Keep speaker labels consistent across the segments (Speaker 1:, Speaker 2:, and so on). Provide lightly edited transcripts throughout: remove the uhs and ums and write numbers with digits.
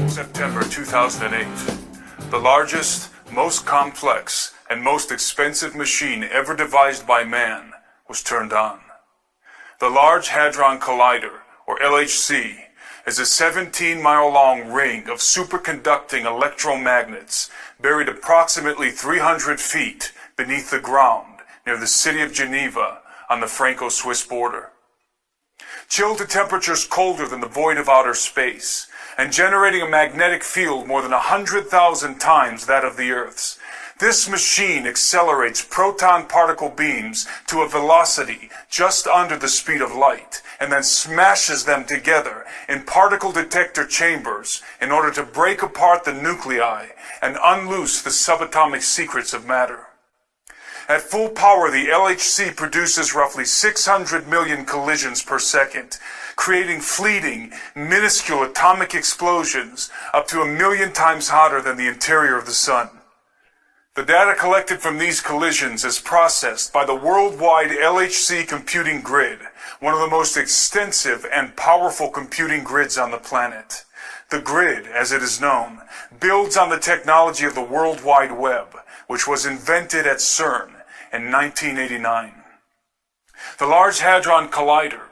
Speaker 1: September 2008. The largest, most complex, and most expensive machine ever devised by man was turned on. The Large Hadron Collider, or LHC, is a 17-mile-long ring of superconducting electromagnets buried approximately 300 feet beneath the ground near the city of Geneva on the Franco-Swiss border. Chilled to temperatures colder than the void of outer space, and generating a magnetic field more than 100,000 times that of the Earth's, this machine accelerates proton particle beams to a velocity just under the speed of light, and then smashes them together in particle detector chambers in order to break apart the nuclei and unloose the subatomic secrets of matter. At full power, the LHC produces roughly 600 million collisions per second, creating fleeting, minuscule atomic explosions up to 1 million times hotter than the interior of the sun. The data collected from these collisions is processed by the worldwide LHC computing grid, one of the most extensive and powerful computing grids on the planet. The grid, as it is known, builds on the technology of the World Wide Web, which was invented at CERN in 1989. The Large Hadron Collider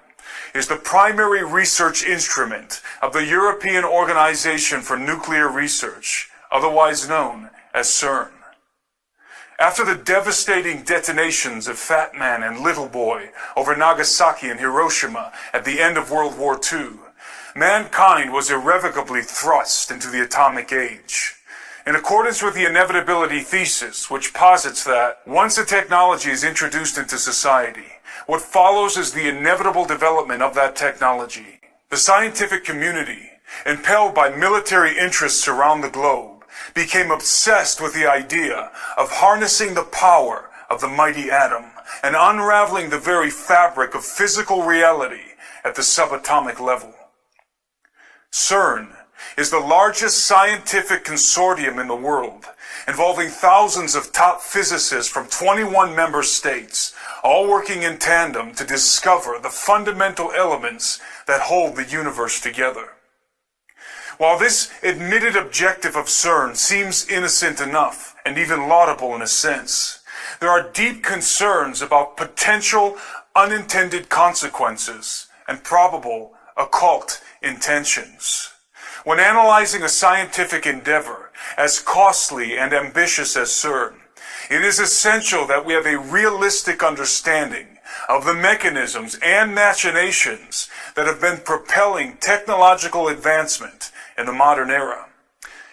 Speaker 1: is the primary research instrument of the European Organization for Nuclear Research, otherwise known as CERN. After the devastating detonations of Fat Man and Little Boy over Nagasaki and Hiroshima at the end of World War II, mankind was irrevocably thrust into the atomic age. In accordance with the inevitability thesis, which posits that once a technology is introduced into society, what follows is the inevitable development of that technology. The scientific community, impelled by military interests around the globe, became obsessed with the idea of harnessing the power of the mighty atom and unraveling the very fabric of physical reality at the subatomic level. CERN is the largest scientific consortium in the world, involving thousands of top physicists from 21 member states, all working in tandem to discover the fundamental elements that hold the universe together. While this admitted objective of CERN seems innocent enough, and even laudable in a sense, there are deep concerns about potential unintended consequences and probable occult intentions. When analyzing a scientific endeavor as costly and ambitious as CERN, it is essential that we have a realistic understanding of the mechanisms and machinations that have been propelling technological advancement in the modern era.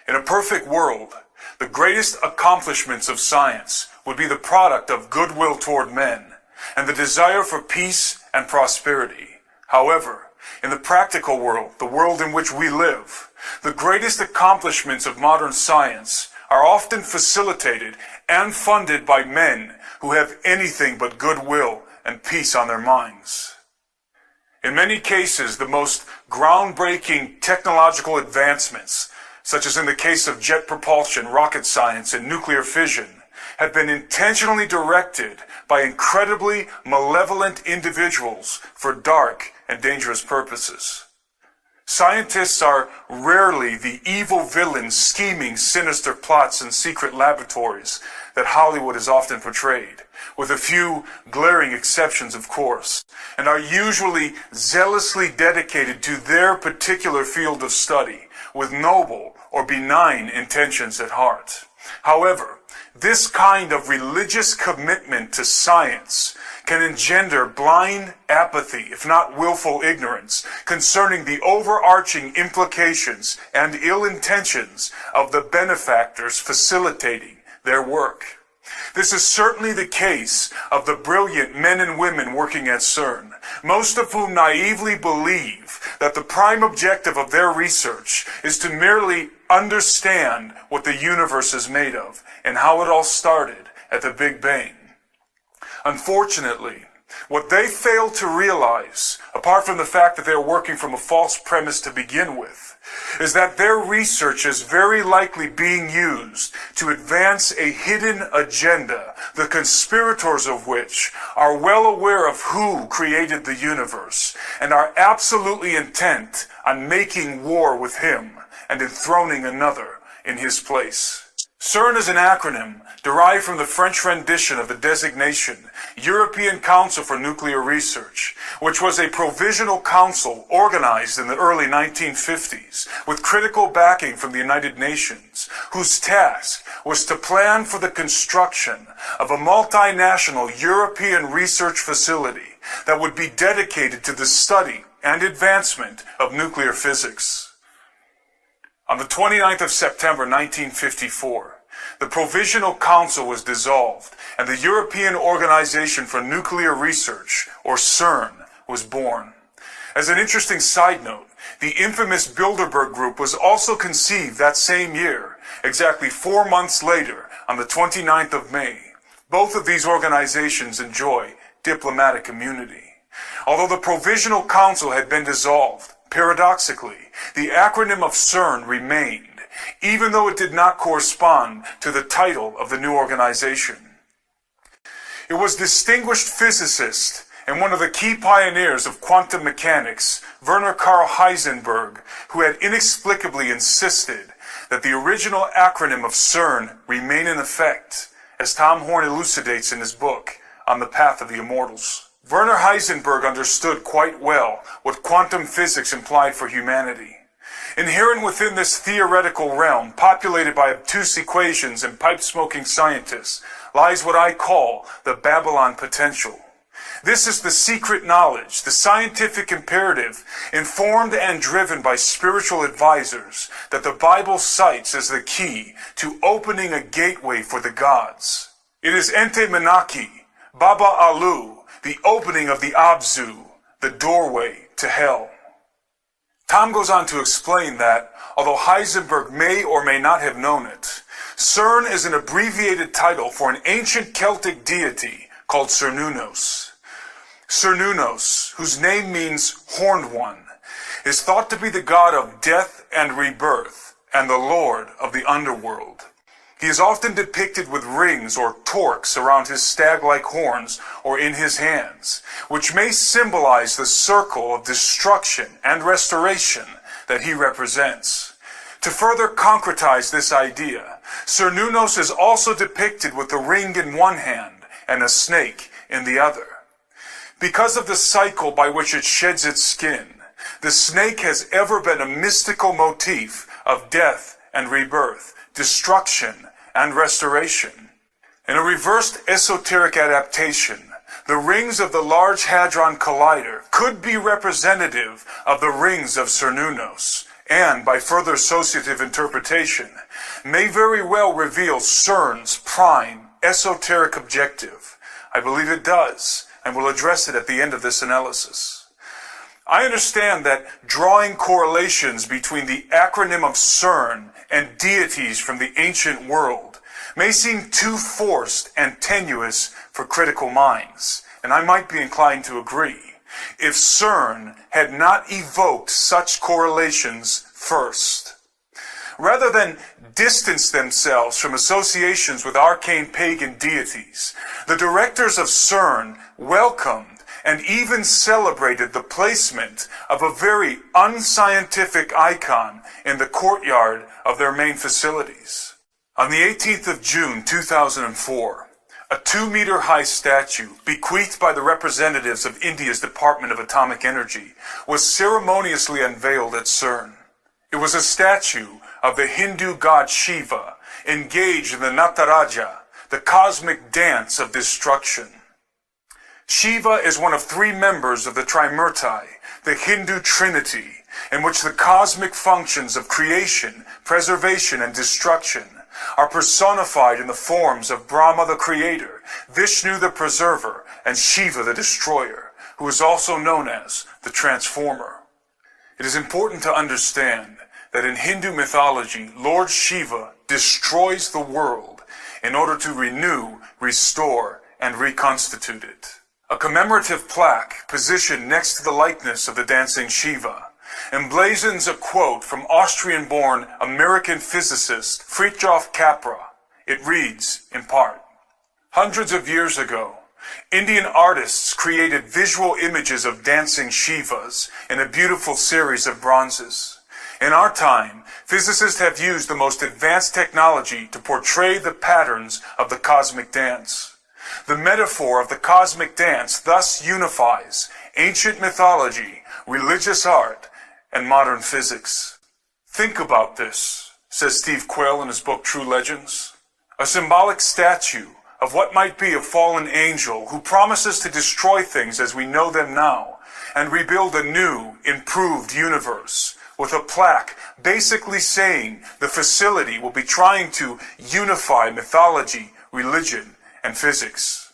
Speaker 1: In a perfect world, the greatest accomplishments of science would be the product of goodwill toward men and the desire for peace and prosperity. However, in the practical world, the world in which we live, the greatest accomplishments of modern science are often facilitated and funded by men who have anything but goodwill and peace on their minds. In many cases, the most groundbreaking technological advancements, such as in the case of jet propulsion, rocket science, and nuclear fission, have been intentionally directed by incredibly malevolent individuals for dark and dangerous purposes. Scientists are rarely the evil villains scheming sinister plots in secret laboratories that Hollywood has often portrayed, with a few glaring exceptions, of course, and are usually zealously dedicated to their particular field of study, with noble or benign intentions at heart. However, this kind of religious commitment to science can engender blind apathy, if not willful ignorance, concerning the overarching implications and ill intentions of the benefactors facilitating their work. This is certainly the case of the brilliant men and women working at CERN, most of whom naively believe that the prime objective of their research is to merely understand what the universe is made of and how it all started at the Big Bang. Unfortunately, what they failed to realize, apart from the fact that they were working from a false premise to begin with, is that their research is very likely being used to advance a hidden agenda, the conspirators of which are well aware of who created the universe and are absolutely intent on making war with him and enthroning another in his place. CERN is an acronym derived from the French rendition of the designation European Council for Nuclear Research, which was a provisional council organized in the early 1950s with critical backing from the United Nations, whose task was to plan for the construction of a multinational European research facility that would be dedicated to the study and advancement of nuclear physics. On the 29th of September 1954, the Provisional Council was dissolved and the European Organization for Nuclear Research, or CERN, was born. As an interesting side note, the infamous Bilderberg Group was also conceived that same year, exactly 4 months later, on the 29th of May. Both of these organizations enjoy diplomatic immunity. Although the Provisional Council had been dissolved, paradoxically, the acronym of CERN remained, even though it did not correspond to the title of the new organization. It was distinguished physicist and one of the key pioneers of quantum mechanics, Werner Karl Heisenberg, who had inexplicably insisted that the original acronym of CERN remain in effect, as Tom Horn elucidates in his book, On the Path of the Immortals. Werner Heisenberg understood quite well what quantum physics implied for humanity. Inherent within this theoretical realm, populated by obtuse equations and pipe-smoking scientists, lies what I call the Babylon potential. This is the secret knowledge, the scientific imperative, informed and driven by spiritual advisors, that the Bible cites as the key to opening a gateway for the gods. It is Ente Menaki, Baba Alu, the opening of the Abzu, the doorway to hell. Tom goes on to explain that, although Heisenberg may or may not have known it, CERN is an abbreviated title for an ancient Celtic deity called Cernunnos. Cernunnos, whose name means horned one, is thought to be the god of death and rebirth and the lord of the underworld. He is often depicted with rings or torques around his stag-like horns or in his hands, which may symbolize the circle of destruction and restoration that he represents. To further concretize this idea, Cernunnos is also depicted with a ring in one hand and a snake in the other. Because of the cycle by which it sheds its skin, the snake has ever been a mystical motif of death and rebirth, destruction and restoration. In a reversed esoteric adaptation, the rings of the Large Hadron Collider could be representative of the rings of Cernunnos, and, by further associative interpretation, may very well reveal CERN's prime esoteric objective. I believe it does, and will address it at the end of this analysis. I understand that drawing correlations between the acronym of CERN and deities from the ancient world may seem too forced and tenuous for critical minds, and I might be inclined to agree, if CERN had not evoked such correlations first. Rather than distance themselves from associations with arcane pagan deities, the directors of CERN welcomed and even celebrated the placement of a very unscientific icon in the courtyard of their main facilities. On the 18th of June 2004, a 2-meter-high statue, bequeathed by the representatives of India's Department of Atomic Energy, was ceremoniously unveiled at CERN. It was a statue of the Hindu god Shiva, engaged in the Nataraja, the cosmic dance of destruction. Shiva is one of 3 members of the Trimurti, the Hindu Trinity, in which the cosmic functions of creation, preservation, and destruction are personified in the forms of Brahma the Creator, Vishnu the Preserver, and Shiva the Destroyer, who is also known as the Transformer. It is important to understand that in Hindu mythology, Lord Shiva destroys the world in order to renew, restore, and reconstitute it. A commemorative plaque positioned next to the likeness of the dancing Shiva emblazons a quote from Austrian-born American physicist Fritjof Capra. It reads, in part, "Hundreds of years ago, Indian artists created visual images of dancing Shivas in a beautiful series of bronzes. In our time, physicists have used the most advanced technology to portray the patterns of the cosmic dance. The metaphor of the cosmic dance thus unifies ancient mythology, religious art, and modern physics." Think about this, says Steve Quayle in his book True Legends. A symbolic statue of what might be a fallen angel who promises to destroy things as we know them now and rebuild a new, improved universe, with a plaque basically saying the facility will be trying to unify mythology, religion, and physics.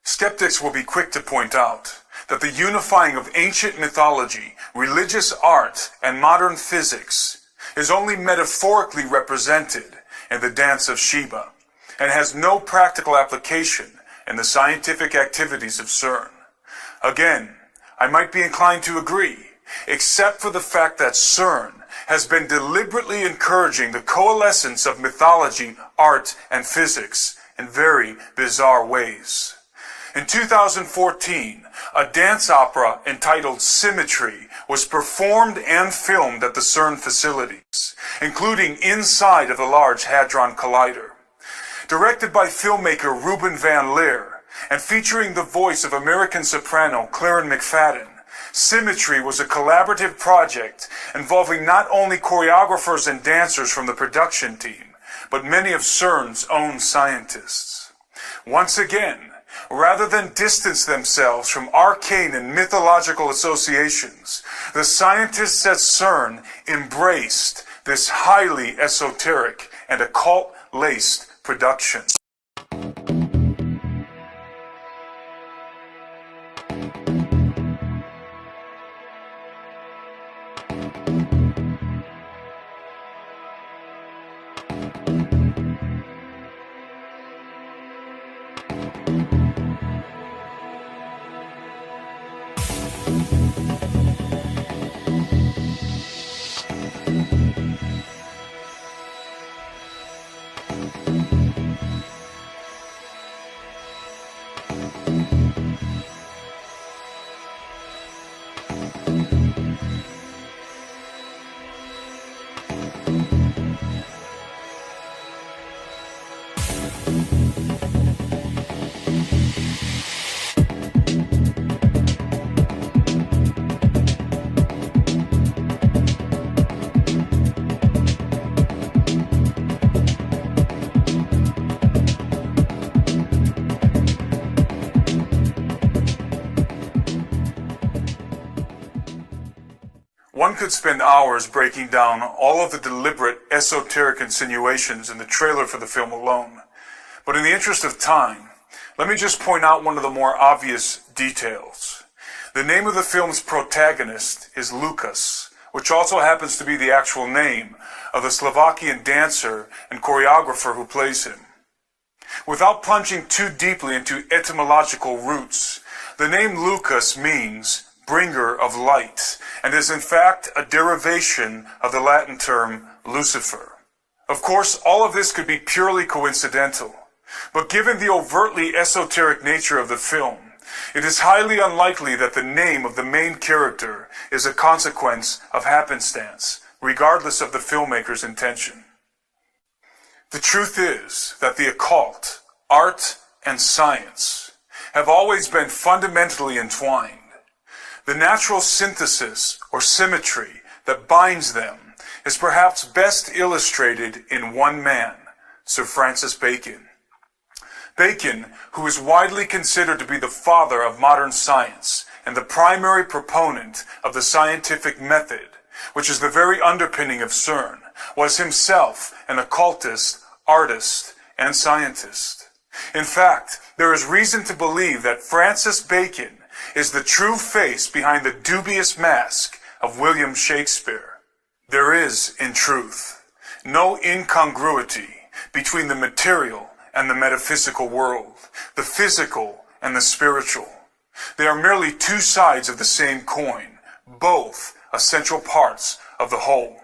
Speaker 1: Skeptics will be quick to point out that the unifying of ancient mythology, religious art, and modern physics is only metaphorically represented in the dance of Shiva and has no practical application in the scientific activities of CERN. Again, I might be inclined to agree, except for the fact that CERN has been deliberately encouraging the coalescence of mythology, art, and physics in very bizarre ways. In 2014, a dance opera entitled Symmetry was performed and filmed at the CERN facilities, including inside of the Large Hadron Collider. Directed by filmmaker Ruben Van Leer and featuring the voice of American soprano Claren McFadden, Symmetry was a collaborative project involving not only choreographers and dancers from the production team, but many of CERN's own scientists. Once again, rather than distance themselves from arcane and mythological associations, the scientists at CERN embraced this highly esoteric and occult-laced production. One could spend hours breaking down all of the deliberate esoteric insinuations in the trailer for the film alone. But in the interest of time, let me just point out one of the more obvious details. The name of the film's protagonist is Lucas, which also happens to be the actual name of the Slovakian dancer and choreographer who plays him. Without plunging too deeply into etymological roots, the name Lucas means bringer of light, and is in fact a derivation of the Latin term Lucifer. Of course, all of this could be purely coincidental, but given the overtly esoteric nature of the film, it is highly unlikely that the name of the main character is a consequence of happenstance, regardless of the filmmaker's intention. The truth is that the occult, art, and science have always been fundamentally entwined. The natural synthesis or symmetry that binds them is perhaps best illustrated in one man, Sir Francis Bacon. Bacon, who is widely considered to be the father of modern science and the primary proponent of the scientific method, which is the very underpinning of CERN, was himself an occultist, artist, and scientist. In fact, there is reason to believe that Francis Bacon is the true face behind the dubious mask of William Shakespeare. There is, in truth, no incongruity between the material and the metaphysical world, the physical and the spiritual. They are merely two sides of the same coin, both essential parts of the whole.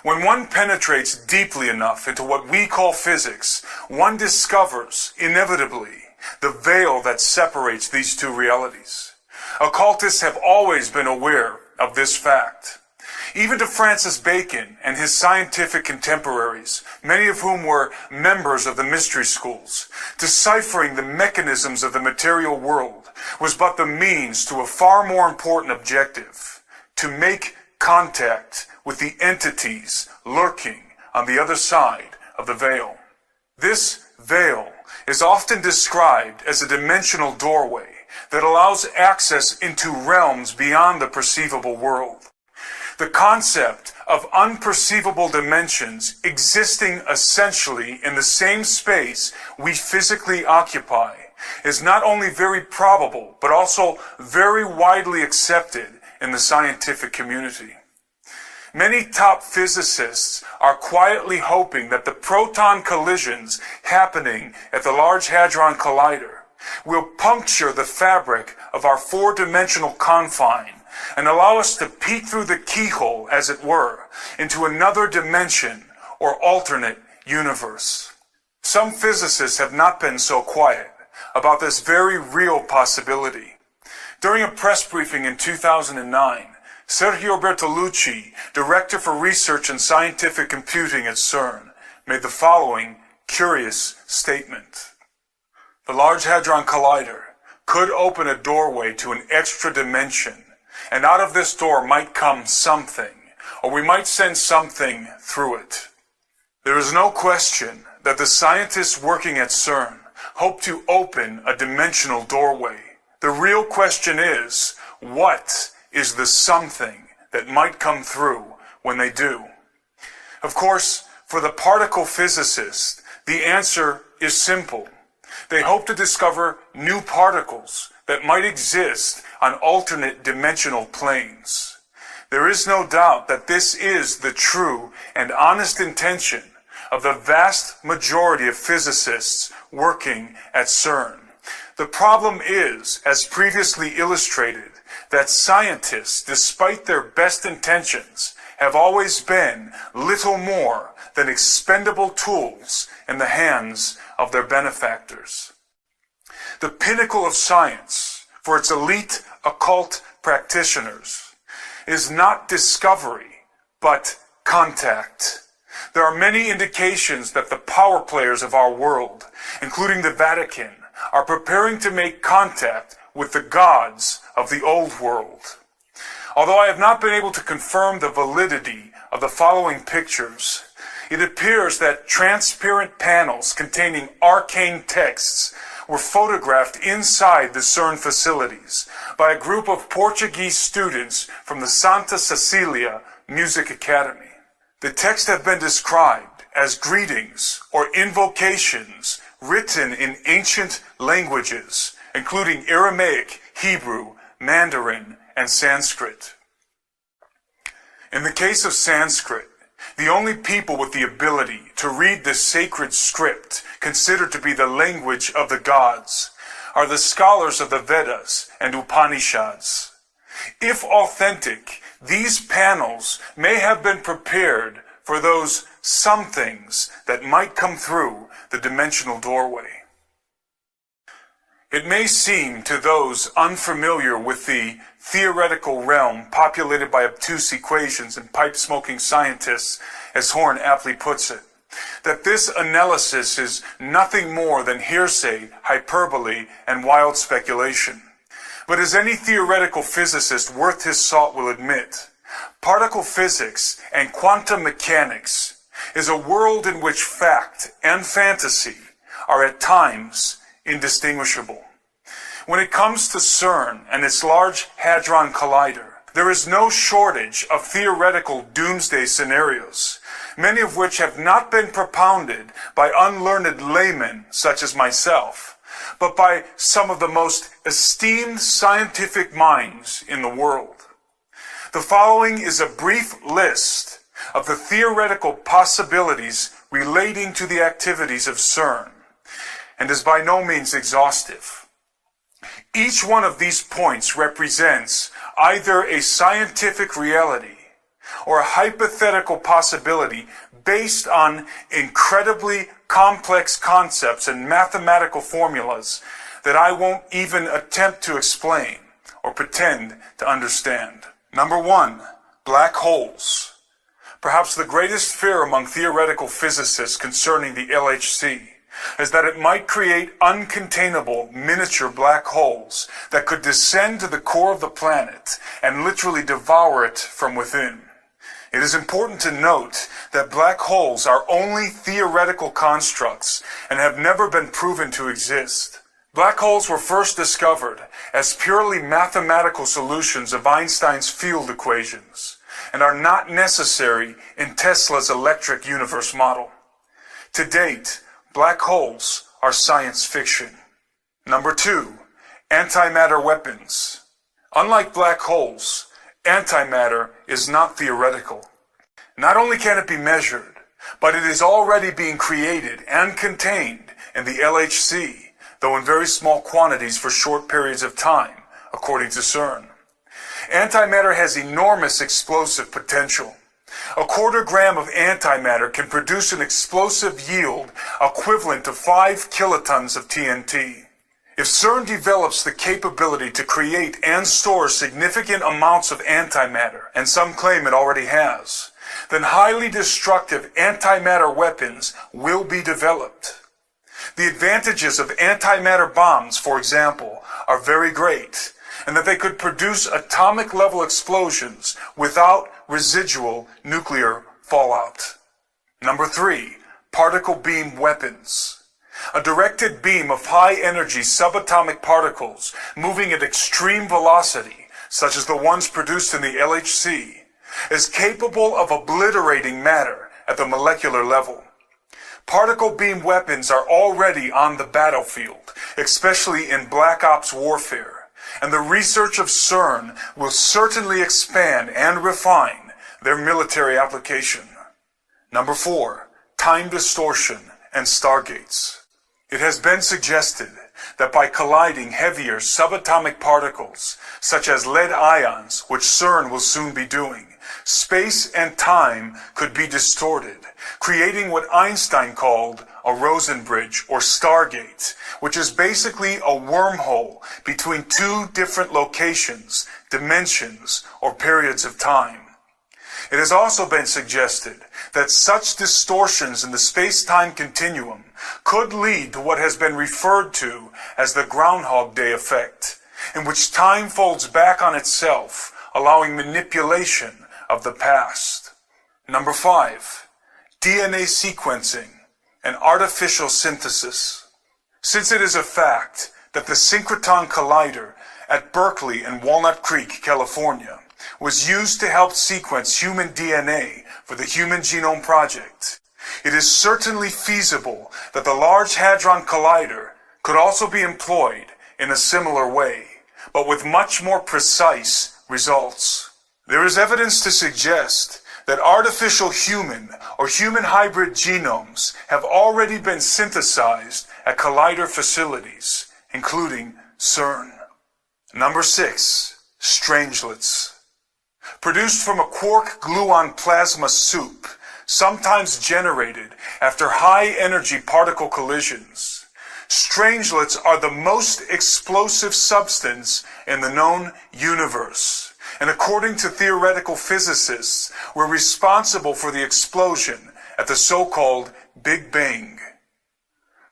Speaker 1: When one penetrates deeply enough into what we call physics, one discovers, inevitably, the veil that separates these two realities. Occultists have always been aware of this fact. Even to Francis Bacon and his scientific contemporaries, many of whom were members of the mystery schools, deciphering the mechanisms of the material world was but the means to a far more important objective: to make contact with the entities lurking on the other side of the veil. This veil is often described as a dimensional doorway that allows access into realms beyond the perceivable world. The concept of unperceivable dimensions existing essentially in the same space we physically occupy is not only very probable, but also very widely accepted in the scientific community. Many top physicists are quietly hoping that the proton collisions happening at the Large Hadron Collider will puncture the fabric of our four-dimensional confine and allow us to peek through the keyhole, as it were, into another dimension or alternate universe. Some physicists have not been so quiet about this very real possibility. During a press briefing in 2009, Sergio Bertolucci, Director for Research and Scientific Computing at CERN, made the following curious statement. The Large Hadron Collider could open a doorway to an extra dimension, and out of this door might come something, or we might send something through it. There is no question that the scientists working at CERN hope to open a dimensional doorway. The real question is, what is the something that might come through when they do? Of course, for the particle physicist, the answer is simple. They hope to discover new particles that might exist on alternate dimensional planes. There is no doubt that this is the true and honest intention of the vast majority of physicists working at CERN. The problem is, as previously illustrated, that scientists, despite their best intentions, have always been little more than expendable tools in the hands of their benefactors. The pinnacle of science, for its elite occult practitioners, is not discovery, but contact. There are many indications that the power players of our world, including the Vatican, are preparing to make contact with the gods of the old world. Although I have not been able to confirm the validity of the following pictures, it appears that transparent panels containing arcane texts were photographed inside the CERN facilities by a group of Portuguese students from the Santa Cecilia Music Academy. The texts have been described as greetings or invocations written in ancient languages, including Aramaic, Hebrew, Mandarin, and Sanskrit. In the case of Sanskrit, the only people with the ability to read the sacred script considered to be the language of the gods are the scholars of the Vedas and Upanishads. If authentic, these panels may have been prepared for those somethings that might come through the dimensional doorway. It may seem to those unfamiliar with the theoretical realm populated by obtuse equations and pipe-smoking scientists, as Horn aptly puts it, that this analysis is nothing more than hearsay, hyperbole, and wild speculation. But as any theoretical physicist worth his salt will admit, particle physics and quantum mechanics is a world in which fact and fantasy are at times indistinguishable. When it comes to CERN and its Large Hadron Collider, there is no shortage of theoretical doomsday scenarios, many of which have not been propounded by unlearned laymen such as myself, but by some of the most esteemed scientific minds in the world. The following is a brief list of the theoretical possibilities relating to the activities of CERN, and is by no means exhaustive. Each one of these points represents either a scientific reality or a hypothetical possibility based on incredibly complex concepts and mathematical formulas that I won't even attempt to explain or pretend to understand. Number one, black holes. Perhaps the greatest fear among theoretical physicists concerning the LHC is that it might create uncontainable miniature black holes that could descend to the core of the planet and literally devour it from within. It is important to note that black holes are only theoretical constructs and have never been proven to exist. Black holes were first discovered as purely mathematical solutions of Einstein's field equations and are not necessary in Tesla's electric universe model. To date, black holes are science fiction. Number two, antimatter weapons. Unlike black holes, antimatter is not theoretical. Not only can it be measured, but it is already being created and contained in the LHC, though in very small quantities for short periods of time, according to CERN. Antimatter has enormous explosive potential. A quarter gram of antimatter can produce an explosive yield equivalent to 5 kilotons of TNT. If CERN develops the capability to create and store significant amounts of antimatter, and some claim it already has, then highly destructive antimatter weapons will be developed. The advantages of antimatter bombs, for example, are very great, and that they could produce atomic-level explosions without residual nuclear fallout. Number three, particle beam weapons. A directed beam of high-energy subatomic particles moving at extreme velocity, such as the ones produced in the LHC, is capable of obliterating matter at the molecular level. Particle beam weapons are already on the battlefield, especially in Black Ops warfare, and the research of CERN will certainly expand and refine their military application. Number four, time distortion and stargates. It has been suggested that by colliding heavier subatomic particles, such as lead ions, which CERN will soon be doing, space and time could be distorted, creating what Einstein called a Rosen bridge or stargate, which is basically a wormhole between two different locations, dimensions, or periods of time. It has also been suggested that such distortions in the space-time continuum could lead to what has been referred to as the Groundhog Day effect, in which time folds back on itself, allowing manipulation of the past. Number five, DNA sequencing and artificial synthesis. Since it is a fact that the Synchrotron Collider at Berkeley and Walnut Creek, California, was used to help sequence human DNA for the Human Genome Project, it is certainly feasible that the Large Hadron Collider could also be employed in a similar way, but with much more precise results. There is evidence to suggest that artificial human or human hybrid genomes have already been synthesized at collider facilities, including CERN. Number six, strangelets. Produced from a quark-gluon plasma soup, sometimes generated after high-energy particle collisions, strangelets are the most explosive substance in the known universe, and according to theoretical physicists, were responsible for the explosion at the so-called Big Bang.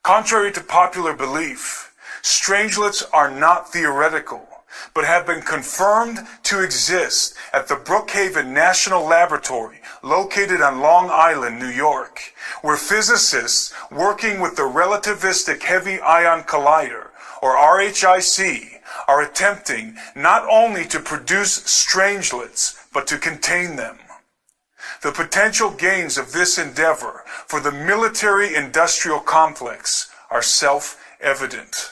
Speaker 1: Contrary to popular belief, strangelets are not theoretical, but have been confirmed to exist at the Brookhaven National Laboratory located on Long Island, New York, where physicists working with the Relativistic Heavy Ion Collider, or RHIC, are attempting not only to produce strangelets, but to contain them. The potential gains of this endeavor for the military-industrial complex are self-evident.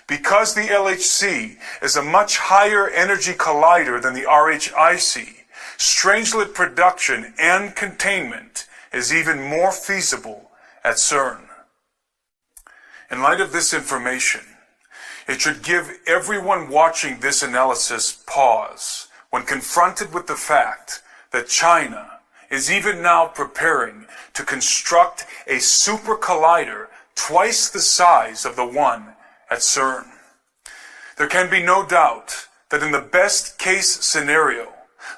Speaker 1: Because the LHC is a much higher energy collider than the RHIC, strangelet production and containment is even more feasible at CERN. In light of this information, it should give everyone watching this analysis pause when confronted with the fact that China is even now preparing to construct a super collider twice the size of the one at CERN. There can be no doubt that in the best case scenario,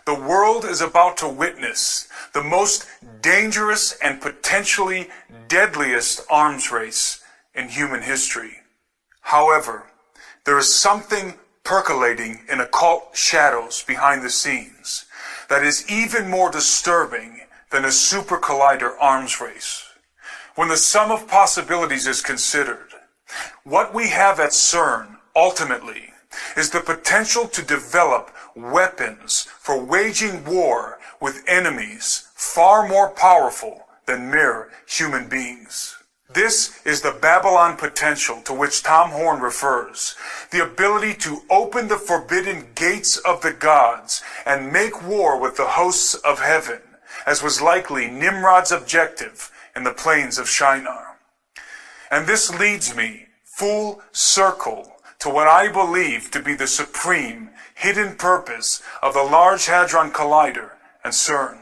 Speaker 1: the world is about to witness the most dangerous and potentially deadliest arms race in human history. However, there is something percolating in occult shadows behind the scenes that is even more disturbing than a super collider arms race. When the sum of possibilities is considered, what we have at CERN ultimately is the potential to develop weapons for waging war with enemies far more powerful than mere human beings. This is the Babylon potential to which Tom Horn refers, the ability to open the forbidden gates of the gods and make war with the hosts of heaven, as was likely Nimrod's objective in the plains of Shinar. And this leads me full circle to what I believe to be the supreme hidden purpose of the Large Hadron Collider and CERN.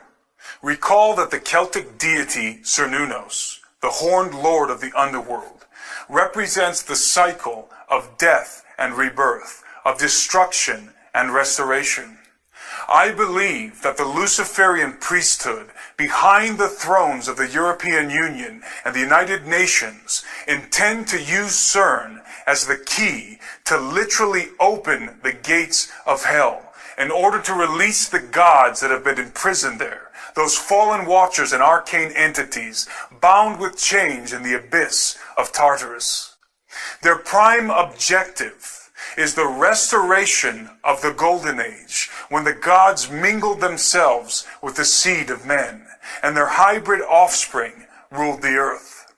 Speaker 1: Recall that the Celtic deity Cernunnos, the horned lord of the underworld, represents the cycle of death and rebirth, of destruction and restoration. I believe that the Luciferian priesthood behind the thrones of the European Union and the United Nations intend to use CERN as the key to literally open the gates of hell in order to release the gods that have been imprisoned there, those fallen watchers and arcane entities bound with chains in the abyss of Tartarus. Their prime objective is the restoration of the Golden Age, when the gods mingled themselves with the seed of men, and their hybrid offspring ruled the earth.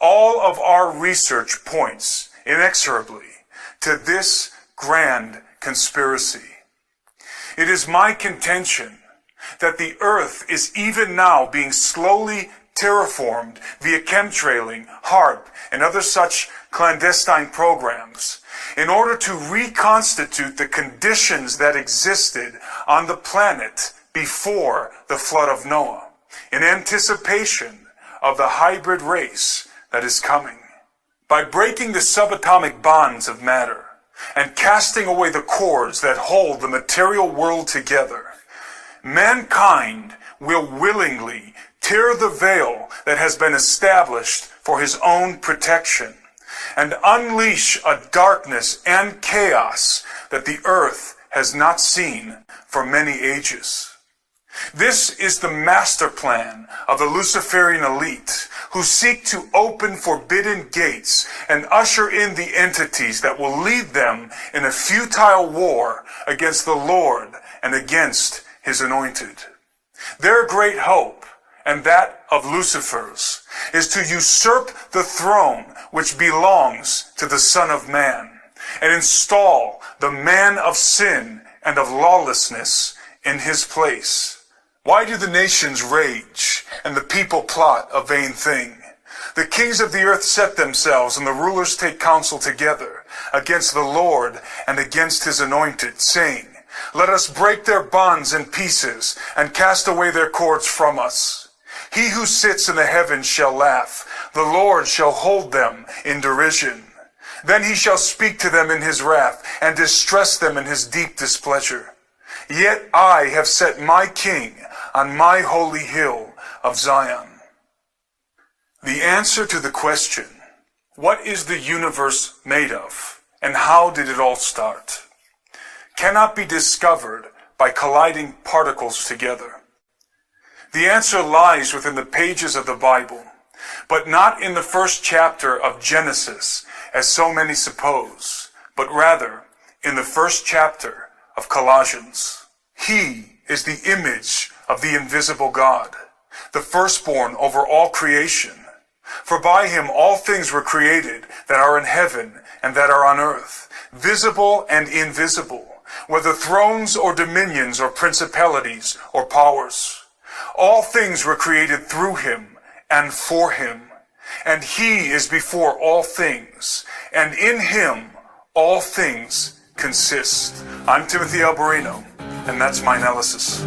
Speaker 1: All of our research points inexorably to this grand conspiracy. It is my contention that the earth is even now being slowly terraformed via chemtrailing, HARP, and other such clandestine programs in order to reconstitute the conditions that existed on the planet before the flood of Noah, in anticipation of the hybrid race that is coming. By breaking the subatomic bonds of matter and casting away the cords that hold the material world together, mankind will willingly tear the veil that has been established for his own protection and unleash a darkness and chaos that the earth has not seen for many ages. This is the master plan of the Luciferian elite, who seek to open forbidden gates and usher in the entities that will lead them in a futile war against the Lord and against his anointed. Their great hope, and that of Lucifer's, is to usurp the throne which belongs to the Son of Man, and install the man of sin and of lawlessness in his place. Why do the nations rage, and the people plot a vain thing? The kings of the earth set themselves, and the rulers take counsel together against the Lord and against his anointed, saying, "Let us break their bonds in pieces, and cast away their cords from us. He who sits in the heavens shall laugh. The Lord shall hold them in derision. Then he shall speak to them in his wrath, and distress them in his deep displeasure. Yet I have set my king on my holy hill of Zion." The answer to the question, what is the universe made of, and how did it all start, cannot be discovered by colliding particles together. The answer lies within the pages of the Bible, but not in the first chapter of Genesis, as so many suppose, but rather in the first chapter of Colossians. He is the image of the invisible God, the firstborn over all creation. For by him all things were created that are in heaven and that are on earth, visible and invisible, whether thrones or dominions or principalities or powers. All things were created through him and for him, and he is before all things, and in him all things consist. I'm Timothy Alberino, and that's my analysis.